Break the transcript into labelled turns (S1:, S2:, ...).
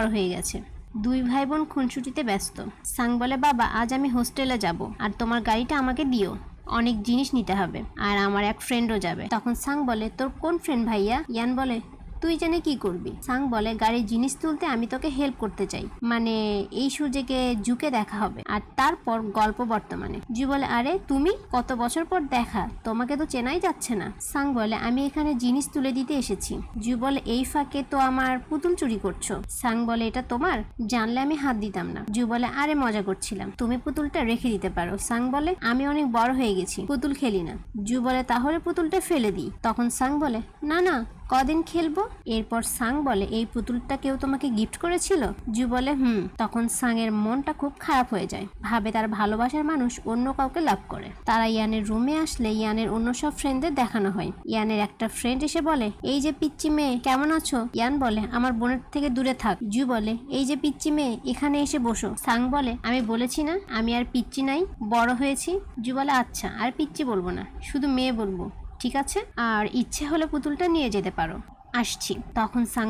S1: বড় হয়ে গেছে। দুই ভাই বোন খুনসুটিতে ব্যস্ত। সাং বলে, বাবা আজ আমি হোস্টেলে যাব, আর তোমার গাড়িটা আমাকে দিও, অনেক জিনিস নিতে হবে, আর আমার এক ফ্রেন্ডও যাবে। তখন সাং বলে, তোর কোন ফ্রেন্ড ভাইয়া? ইয়ান বলে, তুই জেনে কি করবি? সাং বলে, গাড়ির জিনিস তুলতে আমি তোকে হেল্প করতে চাই, মানে এই সূর্যকে জুকে দেখা হবে, আর তারপর গল্প বর্তমানে। জু বলে, আরে তুমি, কত বছর পর দেখা, তোমাকে তো চেনাই যাচ্ছে না। সাং বলে, আমি এখানে জিনিস তুলে দিতে এসেছি। জু বলে, এই ফাঁকে তো আমার পুতুল চুরি করছো। সাং বলে, এটা তোমার? জানলে আমি হাত দিতাম না। জু বলে, আরে মজা করছিলাম, তুমি পুতুলটা রেখে দিতে পারো। সাং বলে, আমি অনেক বড় হয়ে গেছি, পুতুল খেলি না। জু বলে, তাহলে পুতুলটা ফেলে দিই। তখন সাং বলে, না না, কদিন খেলবো। এরপর সাং বলে, এই পুতুলটা কেউ তোমাকে গিফট করেছিল? জু বলে, তখন সাং এর মনটা খুব খারাপ হয়ে যায়, ভাবে তার ভালোবাসার মানুষ অন্য কাউকে লাভ করে। তারা ইয়ানের রুমে আসলে ইয়ানের অন্য সব ফ্রেন্ডদের দেখানো হয়। ইয়ানের একটা ফ্রেন্ড এসে বলে, এই যে পিচ্চি মেয়ে, কেমন আছো? ইয়ান বলে, আমার বোনের থেকে দূরে থাক। জু বলে, এই যে পিচ্চি মেয়ে, এখানে এসে বসো। সাং বলে, আমি বলেছি না আমি আর পিচ্চি নাই, বড় হয়েছি। জু বলে, আচ্ছা, আর পিচ্চি বলবো না, শুধু মেয়ে বলবো, ঠিক আছে? আর ইচ্ছে হলে পুতুলটা নিয়ে যেতে পারো, আসছি। তখন সাং